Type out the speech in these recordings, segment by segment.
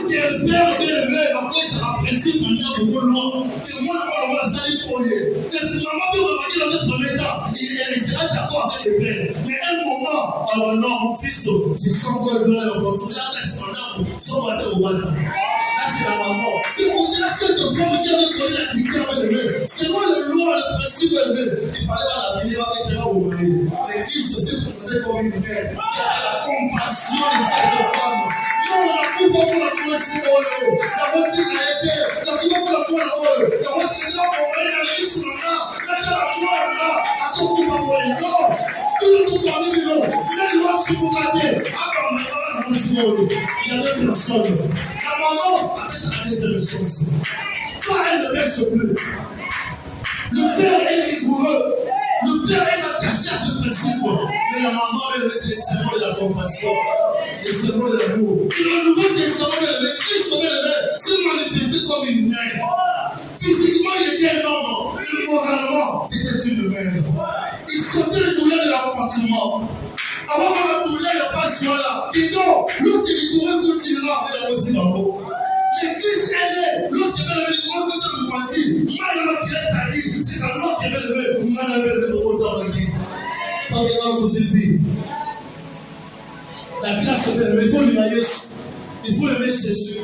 que le Père bien aimé, après ça apprécie maintenant beaucoup loin. Et moi, on va salir coller. Et maman peut remarquer dans ce premier temps, elle sera d'accord avec le Père. Mais un moment, alors non, mon fils, je sens que le Père est opportun. Là, reste son matin au matin. Là, c'est la maman. C'est pour cela que cette femme qui avait connu la dignité avec le Père, selon le loi, le principe élevé, il fallait pas la bénir avec elle au mari. Mais Christ s'est présenté comme une mère qui avait la compassion de cette femme. Non, la coupe pour la merci pour eux. La routine a été, la coupe pour la pour eux. La routine là pour eux, la liste sur le gars, la terre à toi, le gars, à son coup pour eux. Non, tout le monde parmi nous, il doit se regarder. Attends, mais il y avait personne. La maman avait sa tête de chance. Quand elle ne pêche plus, le père est rigoureux. Le père est attaché à ce principe. Mais la maman elle met les symboles de la compassion, les symboles de l'amour. Et le Nouveau Testament, Christ s'est manifesté comme une mère. Physiquement, il était un homme, mais moralement, c'était une mère. Il sentait le douleur de l'enfantement. Avant que la douleur de la passion là, et non, lorsqu'il courait continuera après la moitié d'en l'église, elle est, lorsqu'il y avait le courant de le parti, malheureusement qu'il est allé, c'est alors qu'il y avait le malheureusement de l'autre qui. Tant qu'il va vous élever. La grâce est belle, il faut l'aimer. Il faut aimer Jésus.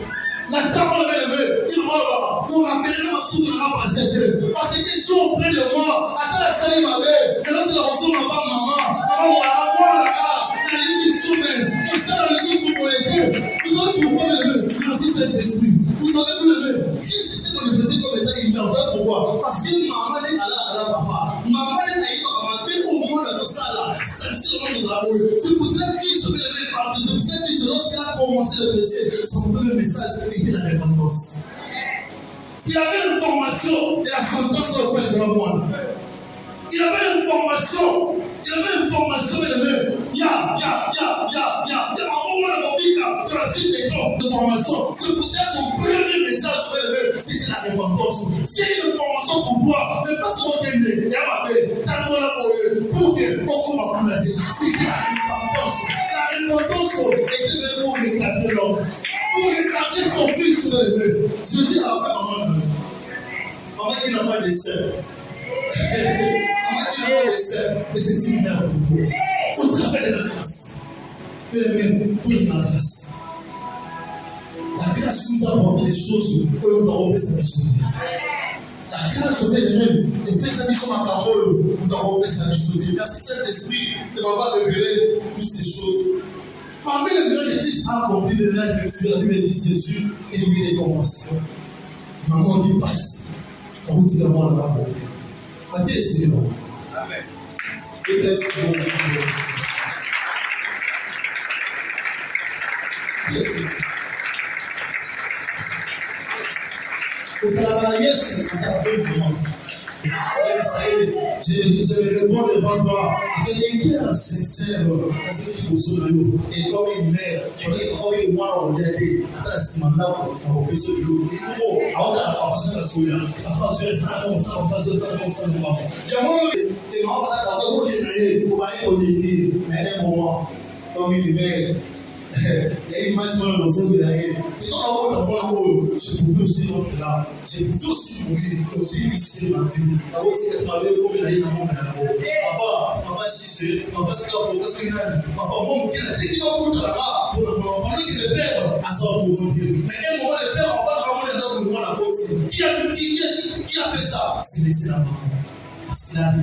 La parole est élevée, il va nous rappeler ma souverain par cette œuvre. Parce qu'ils sont auprès de moi, attends la salle ma belle, et là c'est la rançon ma part, maman, on va avoir la ligne soumise, on sait la raison sur mon été. Vous savez pourquoi l'élever, merci Saint-Esprit. Vous savez pour l'élever, Christ s'est manifesté comme étant une mère. Vous savez pourquoi? Parce que maman est à la papa. Maman est à papa, mais au moment de ça là, c'est seulement de la boue. C'est pour ça que Christ est élevé par plus. C'est pour ça que Christ, lorsqu'il a commencé le péché, son premier message était la repentance. Il avait une formation et la sentence sur le coin de la moine. Il avait une formation. Il avait une formation, mais il y a un moment de la suite des temps de formation. C'est pour ça que son premier message sur le c'était la repentance. J'ai une formation pour toi, mais pas sur le thème. Il y a ma belle, t'as le monde pour que on commence à dire. C'était la repentance. La repentance était même pour rétablir l'homme. Pour rétablir son fils sur le Jésus a appelé maman. Maman qui n'a pas de sœur. Mais c'est une mère pour vous. Au travers de la grâce. Mais même pour la grâce. La grâce nous a apporté des choses que nous avons fait sa mission. La grâce est elle-même. Et fait sa mission à parole, nous avons fait sa mission. Merci Saint-Esprit de m'avoir révélé toutes ces choses. Parmi les grands églises accomplies de la vertu, la Bible dit Jésus et lui les compassions. Maman dit passe. On vous dit d'abord la parole. Amen. Et reste bon. Je vais répondre devant toi avec un cœur sincère, et comme une mère, comme une moi, on a dit, on peut se louer. Il y a une image dans le son de la haine. Et quand on voit le je pouvais aussi être là. Je pouvais aussi mourir. Donc j'ai risqué ma vie. La route c'est que ma vie comme il a eu dans mon papa, papa chiché, papa c'est la faute de la papa bon, qui a dit qu'il va pour là-bas. Pour le parler que le père a ça pour vous dire. Mais un moment le père, on va vraiment le temps pour moi la côte. Qui a fait ça? C'est la maman.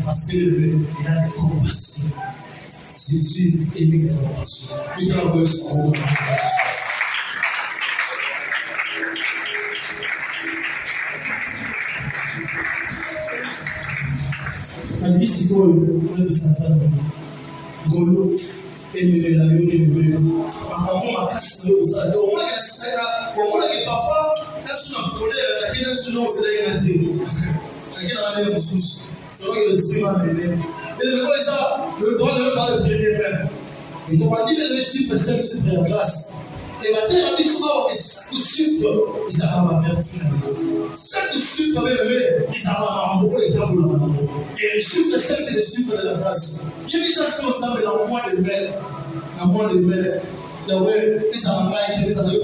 Parce que il a des compassions. Jésus est né de la compassion. Il a besoin de la compassion. Madame Siko, on est Santana. Golo, et la yoni, ma casse, au salon. On va que parfois, elle se l'a volé, la gueule se l'a volé, la gueule a l'air de sous. C'est vrai que l'esprit m'a amené. Et le droit de le premier père. Et donc, on dit que les chiffres, 5 chiffres en grâce. Et maintenant, on dit souvent que chaque chiffre, ils ont ma vertu. Chaque chiffre avec le maire, ils ont ma beaucoup de temps pour le maman. Et les chiffres 5, c'est les chiffres de la grâce. Il y a mis ça sur ensemble dans le mois de mai. Dans le mois de mai.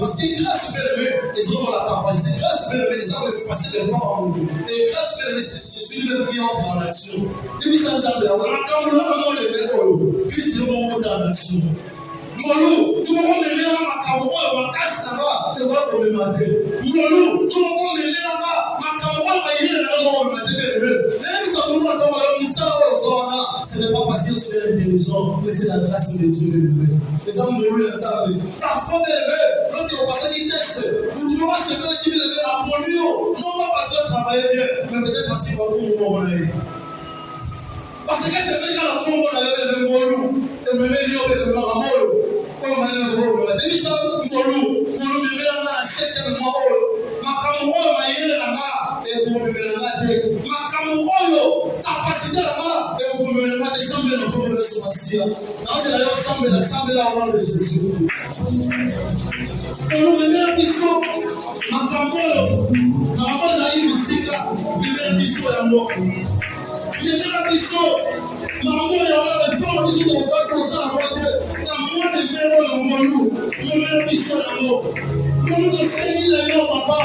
Parce que grâce bien-aimée, ils ont la capacité. Grâce bien-aimée, ils ont le facile de voir en nous. Et grâce bien-aimée, c'est Jésus lui-même qui entre en nature. Et puis ça, ça, on a quand même Christ est mon mot dans la nature. Ngolo, tout le monde me met là, ma caméra, ma casse, ça va, et moi, pour me mater. Ngolo, tout le monde me met là, ma caméra, ma yéle, là, moi, me mater, même si on doit avoir le mystère, ce n'est pas parce que tu es intelligent, mais c'est la grâce de Dieu. Les hommes me roulent ça. Parfois, lorsqu'on passe des tests, nous devons se faire qui veut la polio, non pas parce qu'on travaille bien, mais peut-être parce qu'il va pour nous envoyer. Parce que c'est déjà la combo dans le Molo, et me met l'eau de Maramolo. Oh, mais le gros, mais dis ça, Molo, me met la main à 7 et le Molo. Ma caméra, ma yéle la main, et vous me met la main. Ma caméra, capacité la main, et vous me met la main, descendre le combo de Somacia. Non, c'est d'ailleurs semble la main de Jésus. On me met la mission, ma caméra, la main a eu le sika, me met la mission à moi. Il est dans la mission. Normalement, il y aura le temps de mission de passe comme ça à côté. La moindre de faire le Molo. Il est dans la mission à moi. Nous nous enseignons, papa.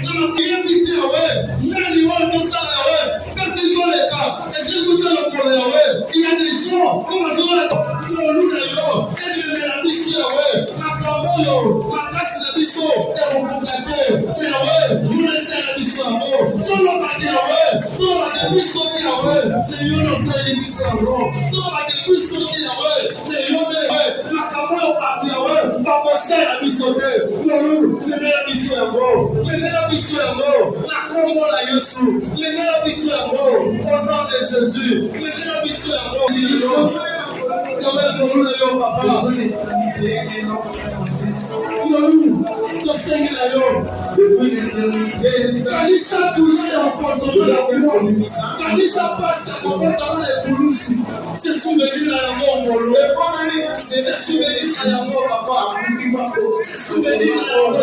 Nous avons bien invité, ouais. Nous avons ça, ouais. Qu'est-ce qu'il doit les cas? Est-ce qu'il vous tient le problème, ouais? Il y a des gens, comme à ce moment-là, nous d'ailleurs, elle me met la mission, ouais. Ma camoyo, ma casse la mission, et on peut gâter. Ouais, nous laissons la mission à moi. Tout le monde va dire, ouais. Tout le monde va dire, mission, ouais. Les yeux n'ont pas les missions, ouais. Tout le monde va dire, mission, ouais. Les yeux n'ont pas la camoyo, ouais. Ma conseil la mission, ouais. Nous, les meilleurs missions, ouais. Les meilleurs missions, ouais. La combo, la Yesu. Les meilleurs missions, ouais. Au nom de Jésus. Les meilleurs missions, ouais. Papa. Kalisa touche en portant la cour. Kalisa passe en portant les coulisses. C'est souvenir à la mort, mon loup. C'est souvenir à la mort, papa. C'est souvenir à la mort,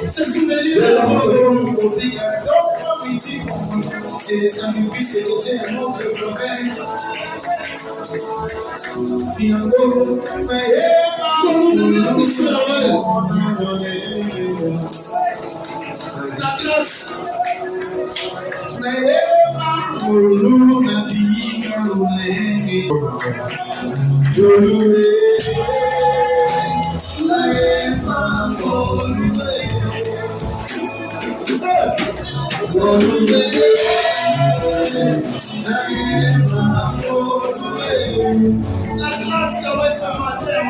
c'est souvenir à la mort. C'est les sacrifices et les terres, notre frère. La grâce. La grâce, ouais, ça matin,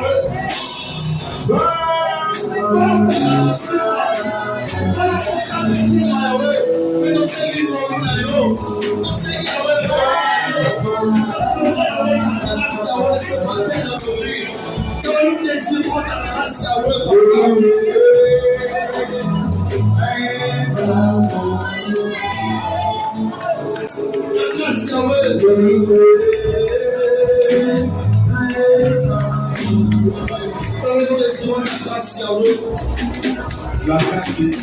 la grâce de Dieu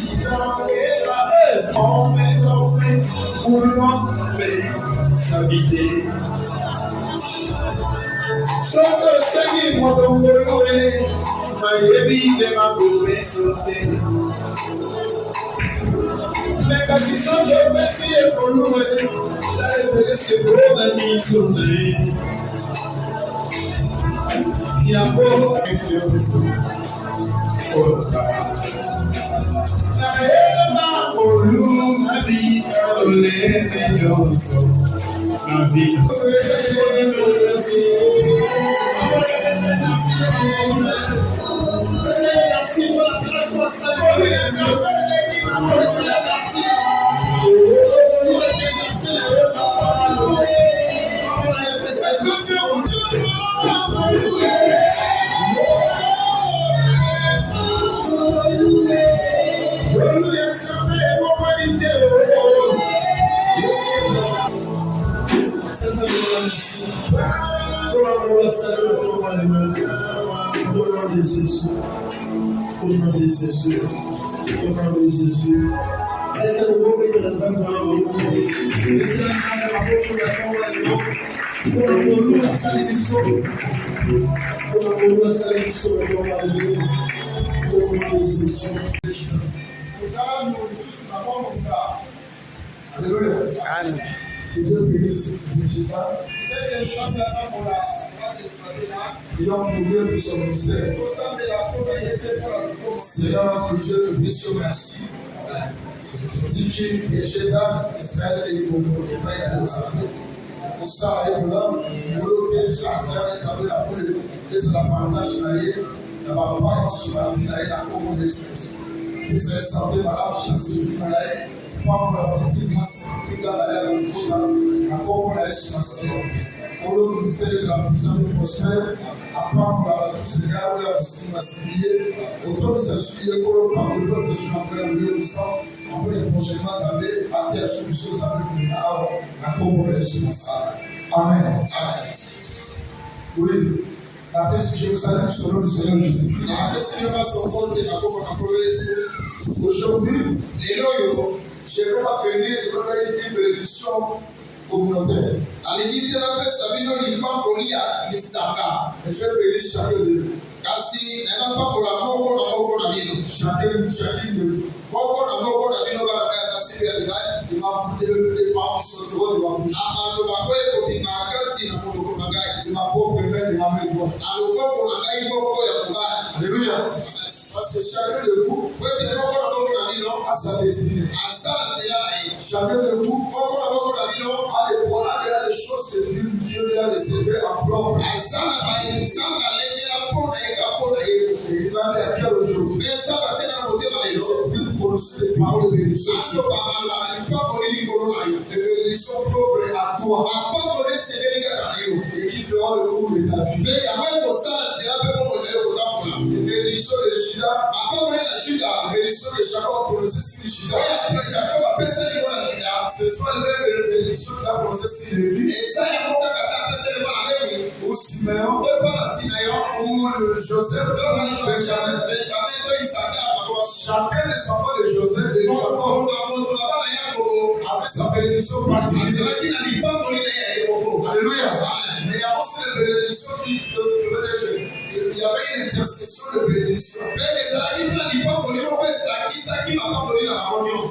pour s'habiter. Sauf le Seigneur, moi, ton loué, ma vie de ma poupée sauter. Mais quand ils sont je vais essayer pour nous aider, j'allais laisser pour la nuit sauter. Il y a beaucoup de choses. Au nom de Jésus. Au nom de Jésus. Est-ce que vous pouvez que la femme va au nom de Jésus? Amen. Que Dieu bénisse Digital. Ayant trouvé pour son ministère. Seigneur notre Dieu, te bénissons, merci. Dikin et Jeddah, Israël et Congo, et Père et Osaka. Pour ça, et pour là, pour l'autre, sur la terre, et ça veut la poule, et c'est la partage, la papa, sur la vie, la Congo des Suisses. Et c'est santé, malade, parce que tu m'as l'air. Pour la politique, tout dans la Congo, la Suisse. Pour le ministère de la puissance prospère, à part pour la Seigneur, oui, à s'immassilier, autant que ça suit, pour le plan de l'autre, c'est sur la première du sang, après les prochainement années, à terre sur le sol, à Congo, la Suisse. Amen. Oui. La paix sur Jérusalem, sur le nom du Seigneur Jésus. Aujourd'hui, j'ai comme appelé de faire une bénédiction communautaire. Et je vais bénir chacun de vous. Chacune de vous. Il m'a pris des parents sur le droit de ma bouche. Il m'a propre main de ma main droite. Alléluia. Parce que chacun de vous a sa destinée. Chacun de vous a des choses que Dieu lui a réservées en propre. Et il va aller à quel aujourd'hui? Je plus prononcer les paroles de bénédiction. Des bénédictions propres à toi. Et qui feront le cours de ta vie. Des bénédictions de Judas. Des bénédictions de Jacob prononcées sur Judas. Ce sont les mêmes bénédictions qu'il a prononcées sur Lévi. Ou Siméon. Ou Joseph. Chacun des enfants de Joseph et de Jacob avait sa bénédiction particulière. Alléluia. Mais il y a aussi des bénédictions qui il y avait une intercession de bénédiction.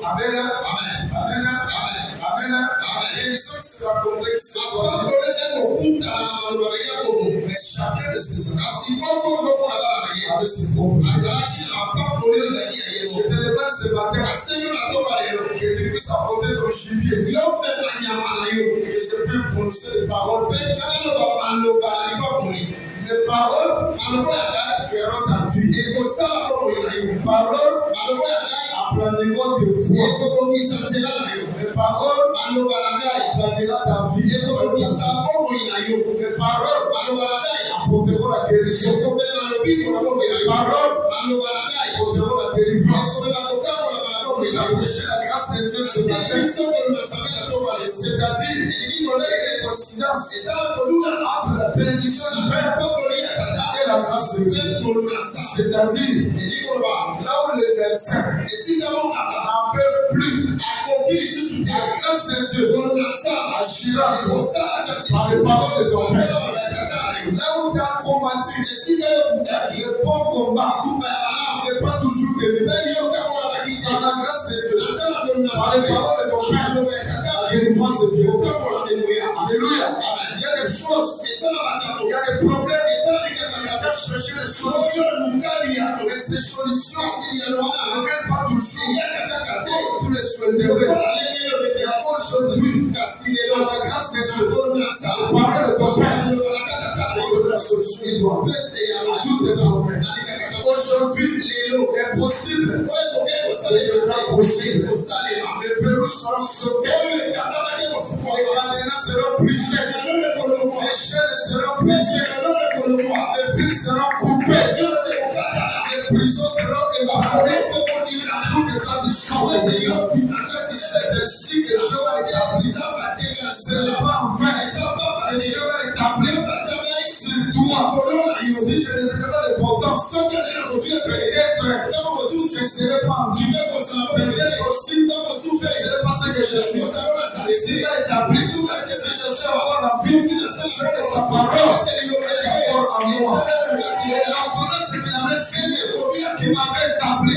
Amen. Amen. Amen. Bénédiction qui sera rencontrée, qui sera mais chacun de ces enfants avait ses propres. Je te demande ce matin que tu puisses apporter ton gibier et que je puisse prononcer les paroles. Les paroles feront ta vie. Les paroles aplaniront tes voies. Les paroles aplaniront ta vie. Les paroles apporteront la guérison. Les paroles apporteront la délivrance. Vous approchez la grâce de Dieu ce matin. C'est-à-dire, il y a une coïncidence entre la bénédiction du Père et la grâce de Dieu. C'est-à-dire, là où les médecins n'en peuvent plus, la grâce de Dieu agira par les paroles de ton Père. Là où tu as combattu, le bon combat n'est pas toujours délivré. Par la grâce de Dieu, par les paroles de ton Père, la délivrance de Dieu. Alléluia. Il y a des choses, il y a des problèmes, il y a chercher des solutions. Mais ces solutions ne viennent pas toujours comme tu les souhaiterais. Aujourd'hui, par la grâce de Dieu, la parole de ton Père, on donne la solution idoine à tous tes problèmes. Aujourd'hui, est possible, il deviendra possible. Les verrous seront sautés, les cadenas seront brisés, les chaînes seront brisées, les fils seront coupés, les prisons seront évaporées, tout état du sang de Dieu. C'est ainsi que Dieu a établi. Ce n'est pas en vain que Dieu a établi sur toi. Si je ne te donne pas d'importance, peut-être je ne serai pas en vie. Peut-être aussi, je ne serai pas ce que je suis. Et s'il a établi, si je suis encore en vie, c'est que sa parole est encore en moi. Il a donné ce qu'il avait signé, qui m'avait établi,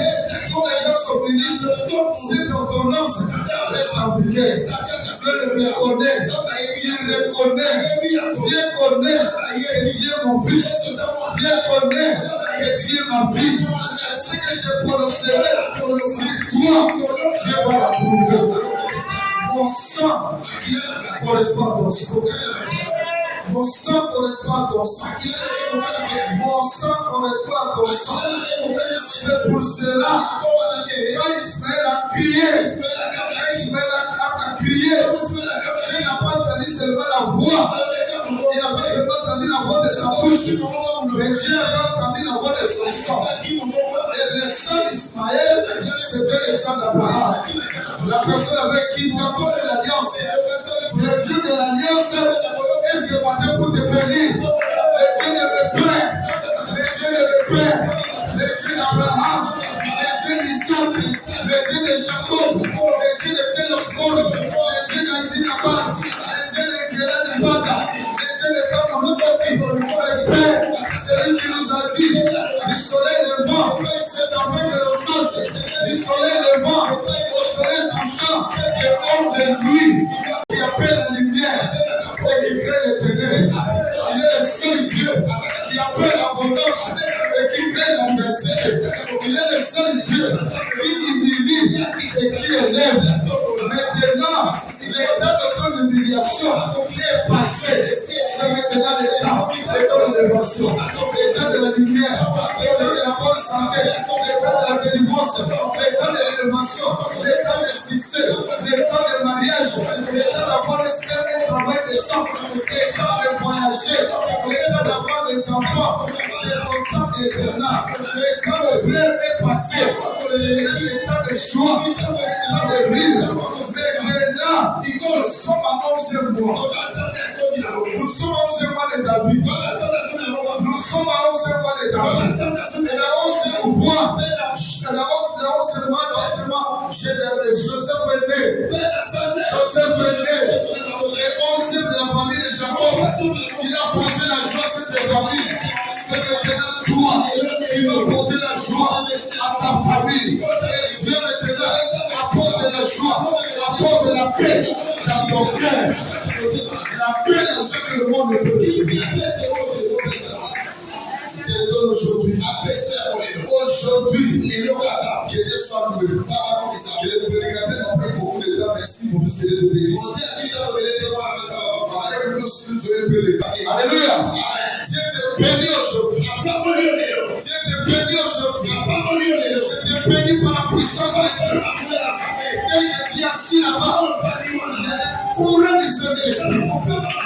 comme ayant son ministre. Cette ordonnance reste en vigueur. Je le reconnais. Il reconnaît. Dieu connaît que Dieu est mon fils. Dieu connaît que Dieu est ma vie. Ce que je prononcerai sur toi, Dieu va l'approuver. Mon sang correspond à ton sang. Mon sang correspond à ton sang. Mon sang correspond à ton sang. C'est pour cela, quand Ismaël a crié, Dieu n'a pas entendu seulement la voix. Il n'a pas seulement entendu la voix de sa bouche, mais Dieu a entendu la voix de son sang. Et le sang d'Ismaël, c'était le sang d'Abraham. La personne avec qui Dieu a fait l'alliance. Le Dieu de l'alliance est ce matin pour te bénir. Le Dieu de mes pères, le Dieu de mes pères, le Dieu d'Abraham, le Dieu d'Isaac, le Dieu de Jacob, le Dieu de Télosphore, le Dieu d'Indinaman, le Dieu de Kéla de Bada, le Dieu de Kamonokoki, le Père, c'est lui qui nous a dit, du soleil levant, c'est après de l'osage, du soleil levant, au soleil couchant, et hors de lui, qui appelle la lumière, et qui crée les ténèbres. Il est le seul Dieu qui appelle l'abondance et qui crée l'adversité. Il est le seul Dieu qui humilie et qui élève. Maintenant, l'état de ton humiliation est passé. C'est maintenant l'état de ton élévation, l'état de la lumière, l'état de la bonne santé, l'état de la délivrance, l'état de l'élévation, l'état de succès, l'état de mariage, l'état d'avoir un travail décent, l'état de voyager, l'état d'avoir des enfants. C'est ton temps éternel. L'état de blé est passé. L'état de joie, l'état de rire. Maintenant, nous sommes à 11e mois. Nous sommes à 11e mois de ta vie. Nous sommes à 11e mois de ta vie. Et la 11e mois, Joseph est né. Joseph est né. Et 11e de la famille de Jacob. Il a porté la joie sur tes familles. C'est maintenant toi qui veux porter la joie à ta famille. Et Dieu maintenant apporte la joie, apporte la paix dans ton cœur. La paix dans ce que le monde ne peut subir. Je le donne aujourd'hui. Aujourd'hui, que Dieu soit loué. Que le prédicateur n'a pris beaucoup de temps. Merci, mon fils, que Dieu te bénisse. Alléluia. Dieu te bénit aujourd'hui. Dieu te bénit aujourd'hui. Je te bénis par la puissance de Dieu. Tel que tu es assis là-bas, il y a le courant du Saint-Esprit.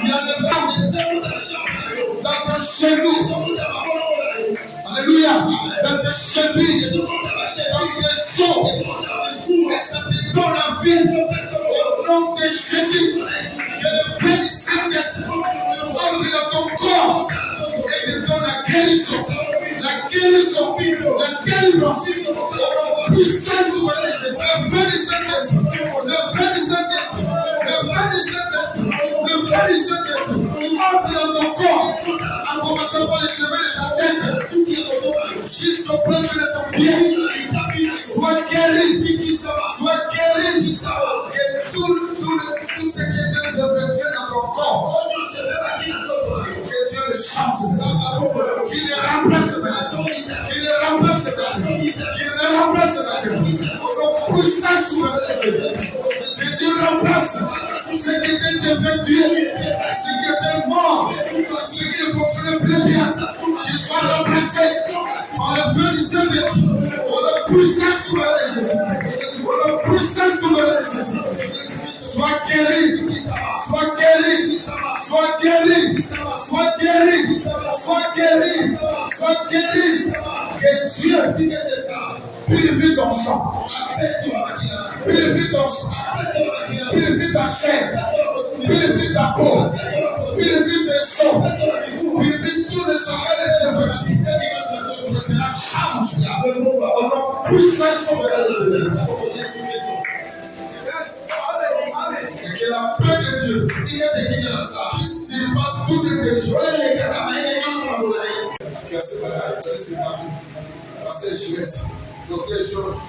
Il y a le vent dans ton genou. Alléluia. Dans tes chevilles, dans tes seaux. Et ça te donne la vie. Au nom de Jésus, que le Père du Saint-Esprit entre dans ton corps et te donne la guérison. La guérison, la délivrance. Au nom puissant souverain de Jésus. Le Père du Saint-Esprit, le Père du Saint-Esprit, le Père du Saint-Esprit, le Père du Saint-Esprit entre dans ton corps, en commençant par les cheveux de ta tête jusqu'au plan de ton pied. Sois guéri, sois guéri. Et tout ce qui est devenu dans ton corps, que Dieu le change, qu'il le remplace maintenant, qu'il le remplace maintenant, qu'il le remplace maintenant. Au nom puissant souverain de Jésus, que Dieu remplace ce qui était défectueux, ce qui était mort, ce qui ne fonctionnait plus bien, qu'il soit remplacé par le feu du Saint-Esprit. Au nom puissant souverain de Jésus, au nom puissant souverain de Jésus, sois guéri, sois guéri, sois guéri, sois guéri, sois guéri, sois guéri. Que Dieu purifie ton sang, purifie ton sang, purifie ta chair, purifie ta peau, purifie tes seaux, purifie tous les affaires de tes vertus. C'est la change au nom puissance au nom de Jésus. Et que la paix de Dieu qui surpasse toute intelligence. Pasteur Gilles, docteur Georges.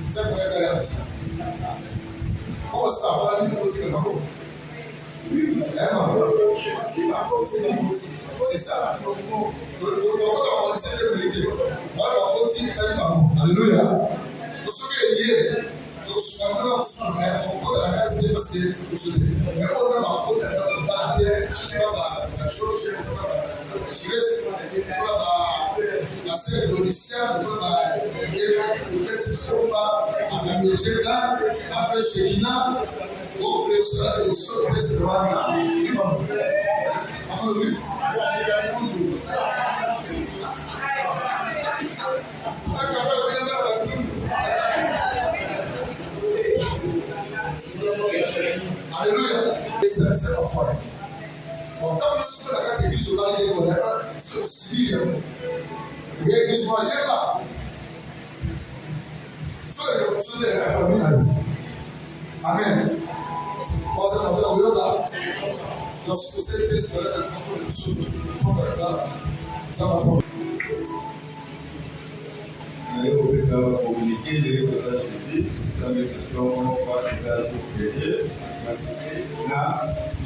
C'est quoi la ça? Oh, ça va, lui, c'est pas bon. C'est ça. Alléluia. Pour ceux qui sont liés, on compte la case parce que mais on a compte la terre, la chose, la scène de l'Odyssée, la fraîche Shekina, au test de Rwanda, Alléluia. C'est la foi. Bon, quand on se fait la carte église au Mali, on a c'est aussi bien. Vous voyez, église au Mali, là. Soit les personnes de la famille, là. Amen. Bon, c'est notre Dieu, là. Donc, si vous êtes triste, vous allez être un peu de sous. Ça va pas. Vous pouvez communiquer les messages de Dieu, vous savez que l'on va les ajouter, parce que là,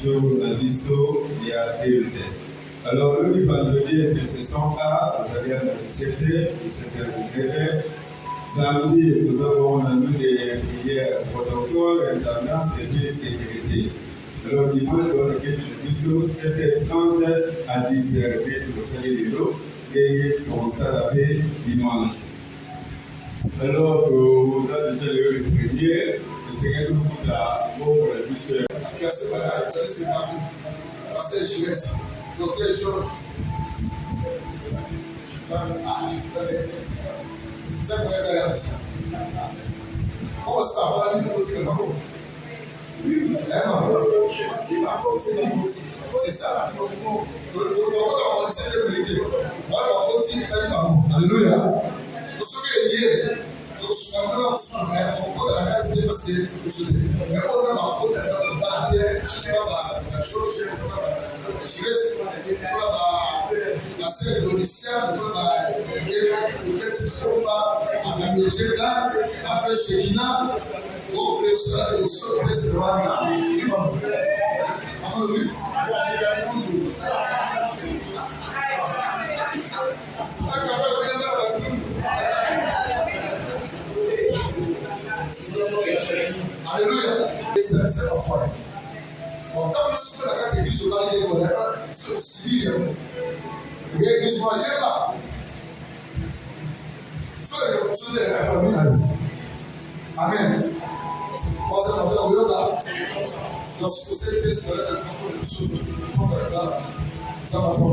je vous ai dit ça, il y a des. Alors, le vendredi, intercession A, vous allez en accepter, c'est un samedi, nous avons eu des prières, protocole, intendance et de sécurité. Alors, dimanche, dans lequel je dis ça, c'était 30 à 10 heures, vous savez les lots, et on s'est lavé dimanche. Alors, vous avez déjà lu le premier, c'est que tout là, pour la mission. C'est pas tout. Pasteur Gilles, docteur Georges. C'est quoi la ça? Oh, ça va, lui, c'est pas bon. C'est ça. Alléluia. Pour ceux qui sont liés, on compte la case parce que mais on a compte la terre, la chose, la scène de l'Odyssée, la fraîche Shekina, au test de Rwanda. Alléluia. C'est la foi. Bon, quand on se fait la carte église au Mali, on a c'est aussi bien. Vous voyez, église au Mali, là. Soit les personnes de la famille, là. Amen. Bon, c'est notre Dieu, là. Donc, si vous êtes triste, vous allez être un peu de sous. Ça va pas.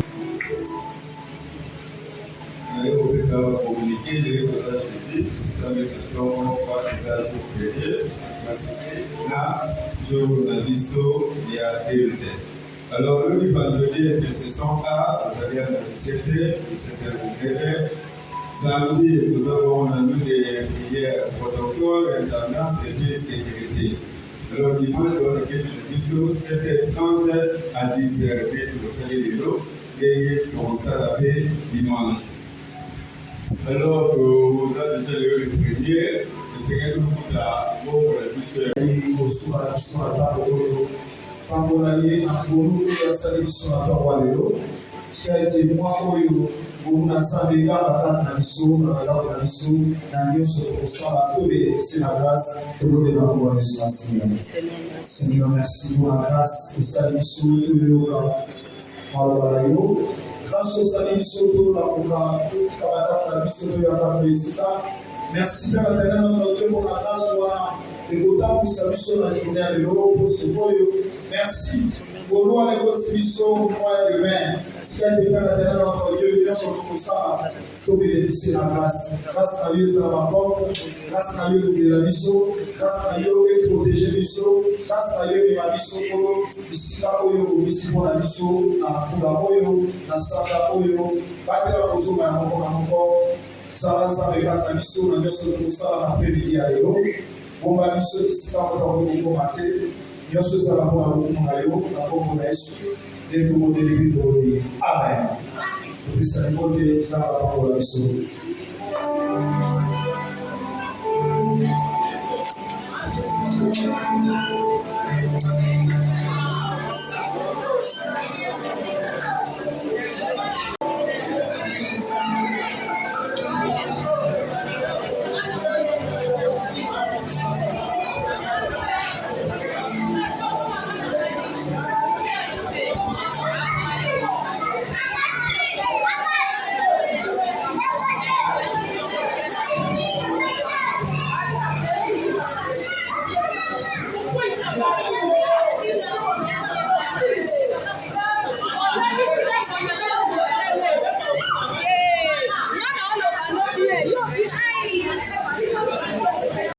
Vous pouvez communiquer les messages de Dieu, vous savez que l'on va les ajouter, parce que là, je vous ai dit ça, il y a des. Alors, le vendredi, intercession A, vous allez en accepter, c'est un samedi, nous avons eu des prières, protocole, intendance et de sécurité. Alors, dimanche, dans lequel je dis ça, c'était 30 à 10 heures, vous savez les lots, et on s'est lavé dimanche. Alors, vous avez déjà lu le premier, c'est que tout là, pour la mission. Pambolani na bolu ya salibiso na tawa lelo tika ete mwa oyo bolu na sambeka bakati na biso na bandako na biso na nyonso kosala to bénéficier la grâce de votre maman de son Seigneur. Seigneur, merci pour la grâce au salibiso to yoka maloba yo grâce au salibiso to la koka tika bandako na biso to ya kamesika. Merci Père éternel notre Dieu pour la grâce wana ekotambwisa biso na journée ya lelo poso oyo. Merci pour nous les contributions pour demain. Si elle devient la dernière notre Dieu, bien sûr, nous kosala tobénéficie na grâce na yo ezala baporte grâce na yo elobela biso grâce na yo eprotege biso grâce na yo emema biso oyo bisika oyo obimisi mpona biso na kula oyo na sanza oyo batela kozonga ya moko na moko sala nzambe kaka na biso na nyonso tokosala na mpe-midi ya lelo bomba biso bisika moto akoki kokoma te nyonso ezala mpona lokumu na yo na kombo na yesu nde tomondeli tolobi amen topesa libote nzambe apakola biso. Wait,